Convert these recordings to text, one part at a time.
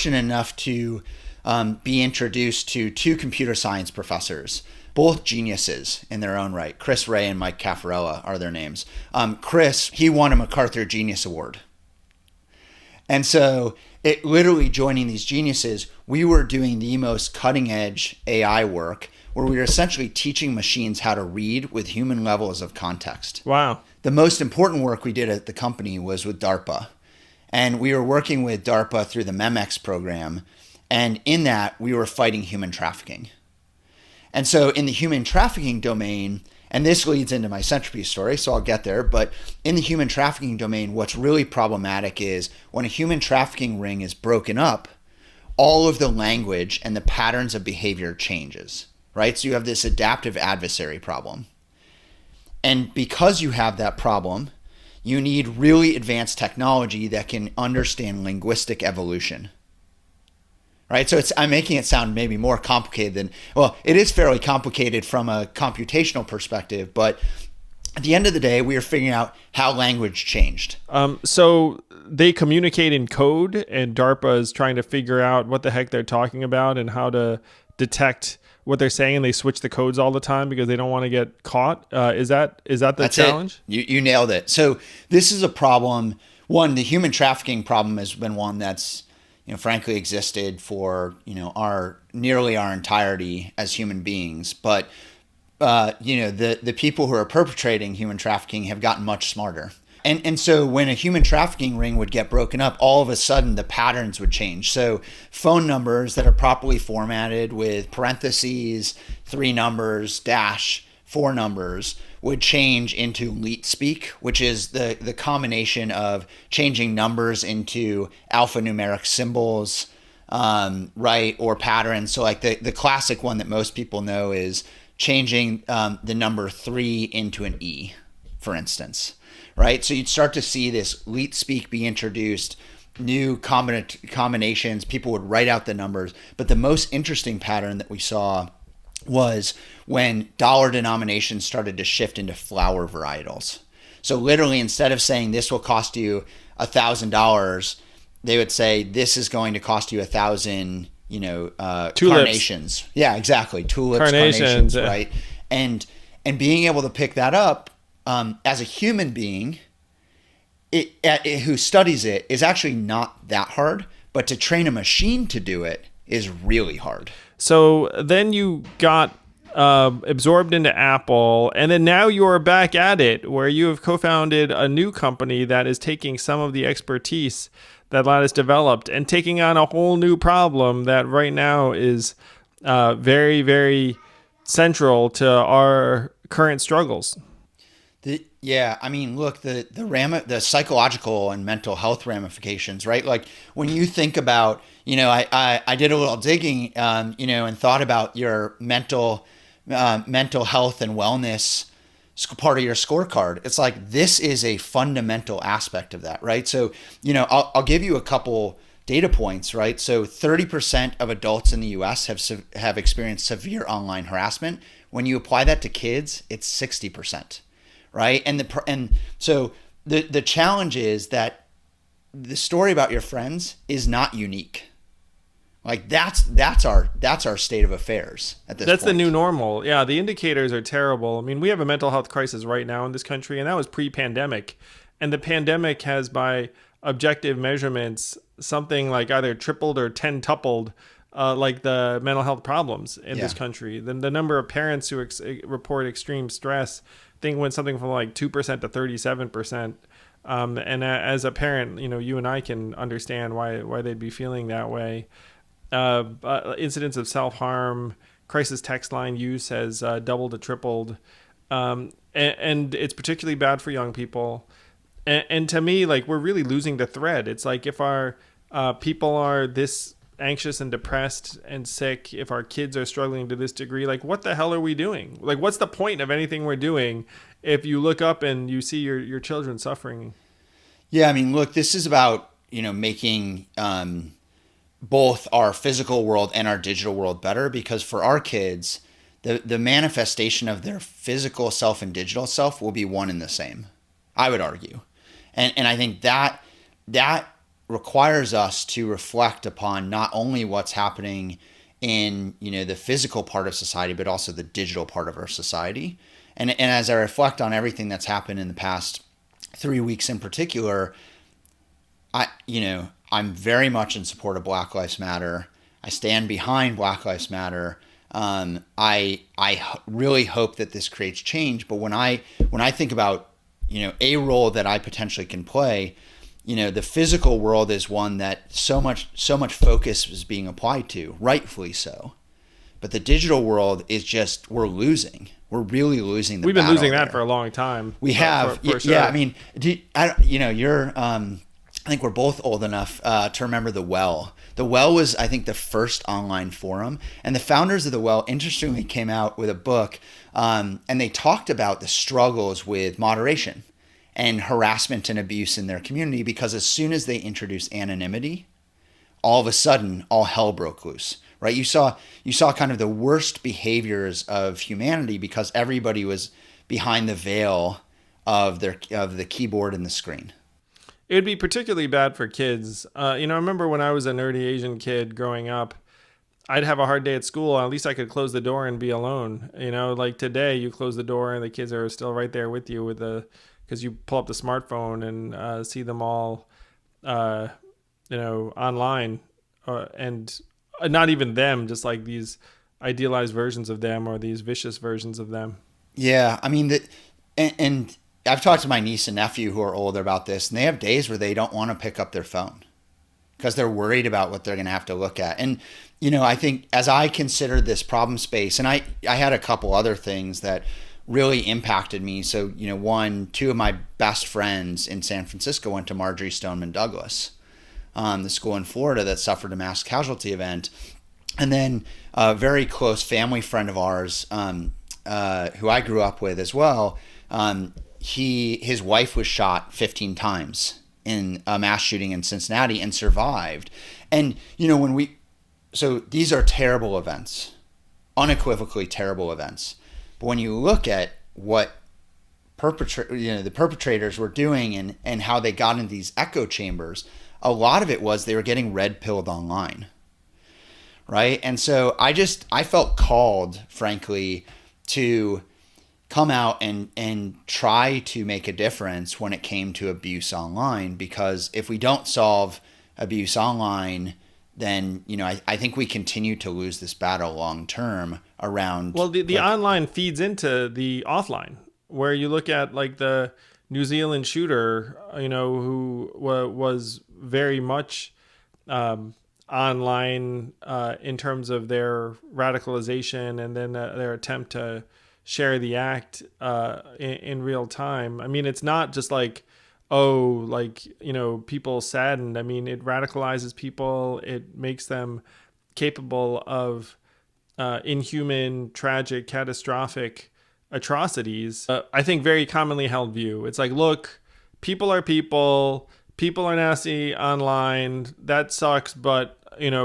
fortunate enough to be introduced to two computer science professors, both geniuses in their own right. Chris Ray and Mike Caffarella are their names. Chris, he won a MacArthur Genius Award. And so it literally joining these geniuses, we were doing the most cutting edge AI work where we were essentially teaching machines how to read with human levels of context. Wow. The most important work we did at the company was with DARPA. And we were working with DARPA through the MEMEX program. And in that, we were fighting human trafficking. And so in the human trafficking domain, and this leads into my centerpiece story, so I'll get there, but in the human trafficking domain, what's really problematic is when a human trafficking ring is broken up, all of the language and the patterns of behavior changes, right? So you have this adaptive adversary problem. And because you have that problem, you need really advanced technology that can understand linguistic evolution. Right, so I'm making it sound maybe more complicated than, well, it is fairly complicated from a computational perspective, but at the end of the day, we are figuring out how language changed. So they communicate in code, and DARPA is trying to figure out what the heck they're talking about and how to detect what they're saying, and they switch the codes all the time because they don't want to get caught. Is that the challenge? You nailed it. So this is a problem. One, the human trafficking problem has been one that's frankly existed for, nearly our entirety as human beings. But, the people who are perpetrating human trafficking have gotten much smarter. And so when a human trafficking ring would get broken up, all of a sudden the patterns would change. So phone numbers that are properly formatted with parentheses, 3 numbers, dash, 4 numbers would change into leet speak, which is the combination of changing numbers into alphanumeric symbols, right, or patterns. So like the classic one that most people know is changing the number 3 into an E, for instance, right? So you'd start to see this leet speak be introduced, new combinations. People would write out the numbers. But the most interesting pattern that we saw was when dollar denominations started to shift into flower varietals. So literally, instead of saying this will cost you $1,000, they would say this is going to cost you 1,000, carnations. Yeah, exactly. Tulips, carnations, right? And being able to pick that up as a human being, who studies it, is actually not that hard. But to train a machine to do it is really hard. So then you got absorbed into Apple, and then now you're back at it, where you have co-founded a new company that is taking some of the expertise that Lattice developed and taking on a whole new problem that right now is very, very central to our current struggles. Look, the psychological and mental health ramifications, right? Like when you think about, I did a little digging, and thought about your mental health and wellness part of your scorecard. It's like, this is a fundamental aspect of that, right? So, I'll give you a couple data points, right? So 30% of adults in the US have experienced severe online harassment. When you apply that to kids, it's 60%. Right. And so the challenge is that the story about your friends is not unique. Like that's our state of affairs at this point. That's the new normal. Yeah. The indicators are terrible. I mean, we have a mental health crisis right now in this country, and that was pre-pandemic. And the pandemic has, by objective measurements, something like either tripled or 10-tupled like the mental health problems in this country. The number of parents who report extreme stress, I think, went something from like 2% to 37%. And as a parent, you and I can understand why they'd be feeling that way. Incidents of self-harm, crisis text line use has doubled to tripled. And it's particularly bad for young people. And to me, like, we're really losing the thread. It's like, if our people are this anxious and depressed and sick, if our kids are struggling to this degree, like, what the hell are we doing? Like, what's the point of anything we're doing if you look up and you see your children suffering? Yeah, I mean, look, this is about, making both our physical world and our digital world better, because for our kids, the manifestation of their physical self and digital self will be one and the same, I would argue. And I think that requires us to reflect upon not only what's happening in the physical part of society, but also the digital part of our society. And as I reflect on everything that's happened in the past 3 weeks in particular, I'm very much in support of Black Lives Matter. I stand behind Black Lives Matter. I really hope that this creates change. But when I think about a role that I potentially can play, the physical world is one that so much focus is being applied to, rightfully so. But the digital world is just, we're losing. We're really losing the We've been battle losing that there. for a long time. We have, for sure. yeah. I mean, you're. I think we're both old enough to remember The Well. The Well was, I think, the first online forum, and the founders of The Well, interestingly, came out with a book, and they talked about the struggles with moderation and harassment and abuse in their community, because as soon as they introduced anonymity, all of a sudden, all hell broke loose. Right? You saw kind of the worst behaviors of humanity because everybody was behind the veil of the keyboard and the screen. It would be particularly bad for kids. I remember when I was a nerdy Asian kid growing up, I'd have a hard day at school. At least I could close the door and be alone. Like today, you close the door and the kids are still right there with you because you pull up the smartphone and see them all, online, and not even them, just like these idealized versions of them or these vicious versions of them. Yeah, I mean and I've talked to my niece and nephew who are older about this, and they have days where they don't want to pick up their phone because they're worried about what they're going to have to look at. And, I think as I considered this problem space, and I had a couple other things that really impacted me. So, two of my best friends in San Francisco went to Marjorie Stoneman Douglas, the school in Florida that suffered a mass casualty event. And then a very close family friend of ours, who I grew up with as well, his wife was shot 15 times in a mass shooting in Cincinnati and survived. And, so these are terrible events, unequivocally terrible events. But when you look at what the perpetrators were doing and how they got into these echo chambers, a lot of it was they were getting red pilled online. Right. And so I felt called, frankly, to come out and try to make a difference when it came to abuse online, because if we don't solve abuse online, then, I think we continue to lose this battle long term around. Well, the online feeds into the offline, where you look at like the New Zealand shooter, who was very much online in terms of their radicalization and then their attempt to share the act in real time. I mean, it's not just like, people saddened. I mean, it radicalizes people. It makes them capable of inhuman, tragic, catastrophic atrocities. I think very commonly held view. It's like, look, people are people. People are nasty online. That sucks. But,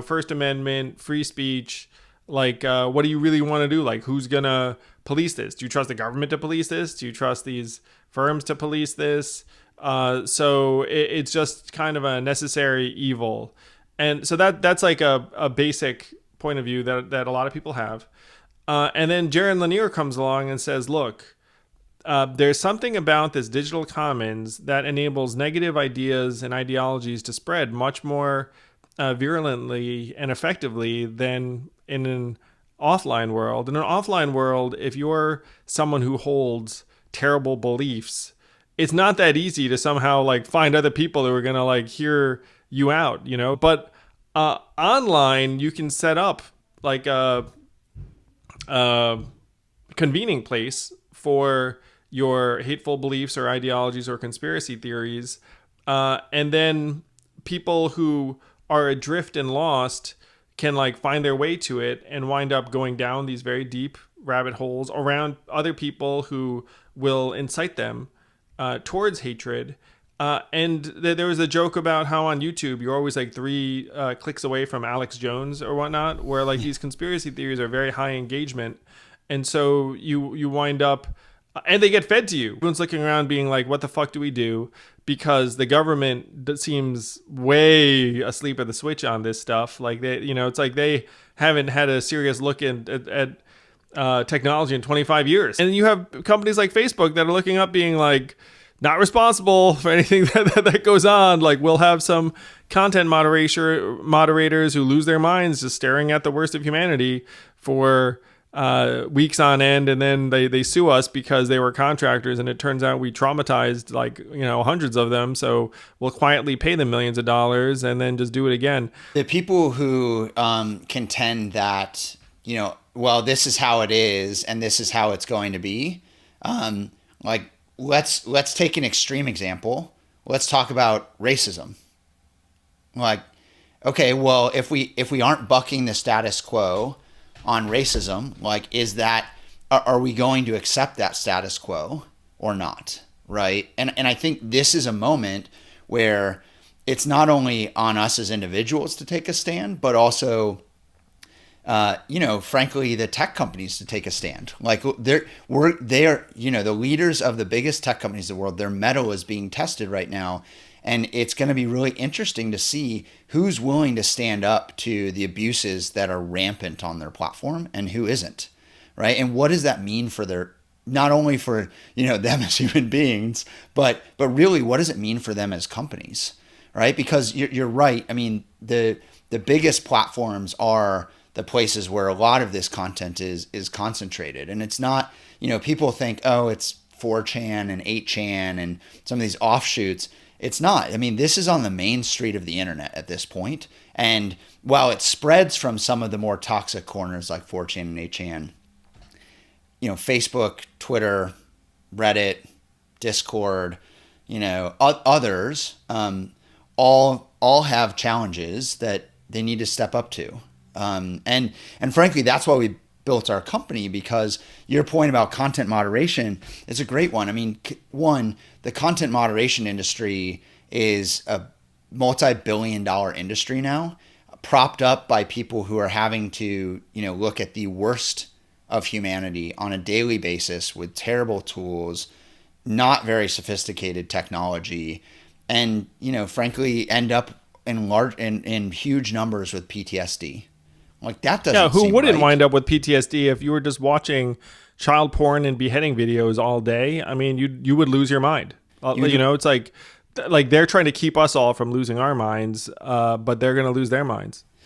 First Amendment, free speech, like, what do you really want to do? Like, who's going to police this? Do you trust the government to police this? Do you trust these firms to police this? So it's just kind of a necessary evil. And so that's like a basic point of view that a lot of people have. And then Jaron Lanier comes along and says, look, there's something about this digital commons that enables negative ideas and ideologies to spread much more virulently and effectively than in an offline world. In an offline world, if you're someone who holds terrible beliefs, it's not that easy to somehow like find other people who are going to like hear you out, but online you can set up like a convening place for your hateful beliefs or ideologies or conspiracy theories. And then people who are adrift and lost can like find their way to it and wind up going down these very deep rabbit holes around other people who will incite them towards hatred. And there was a joke about how on YouTube you're always like 3 clicks away from Alex Jones or whatnot, where like these conspiracy theories are very high engagement. And so you wind up, and they get fed to you. Everyone's looking around being like, what the fuck do we do? because the government seems way asleep at the switch on this stuff. Like it's like they haven't had a serious look at technology in 25 years. And you have companies like Facebook that are looking up being like, not responsible for anything that goes on. Like, we'll have some content moderators who lose their minds just staring at the worst of humanity for weeks on end, and then they sue us because they were contractors, and it turns out we traumatized hundreds of them, so we'll quietly pay them millions of dollars and then just do it again. The people who contend that, well, this is how it is and this is how it's going to be, let's take an extreme example. Let's talk about racism. Like, okay, well, if we aren't bucking the status quo on racism, like, are we going to accept that status quo or not? Right. And I think this is a moment where it's not only on us as individuals to take a stand, but also, frankly, the tech companies to take a stand. Like, they are, the leaders of the biggest tech companies in the world, their mettle is being tested right now. And it's going to be really interesting to see who's willing to stand up to the abuses that are rampant on their platform and who isn't, right? And what does that mean for not only for, them as human beings, but really, what does it mean for them as companies, right? Because you're right. I mean, the biggest platforms are the places where a lot of this content is concentrated. And it's not, people think, oh, it's 4chan and 8chan and some of these offshoots. It's not. I mean, this is on the main street of the internet at this point. And while it spreads from some of the more toxic corners like 4chan and 8chan, Facebook, Twitter, Reddit, Discord, others, all have challenges that they need to step up to. And frankly, that's why we built our company, because your point about content moderation is a great one. I mean, the content moderation industry is a multi-billion-dollar industry now, propped up by people who are having to, look at the worst of humanity on a daily basis with terrible tools, not very sophisticated technology, and, frankly, end up in huge numbers with PTSD. Like, that doesn't. Yeah, who seem wouldn't right. wind up with PTSD if you were just watching child porn and beheading videos all day? I mean, you would lose your mind. It's like they're trying to keep us all from losing our minds, but they're going to lose their minds.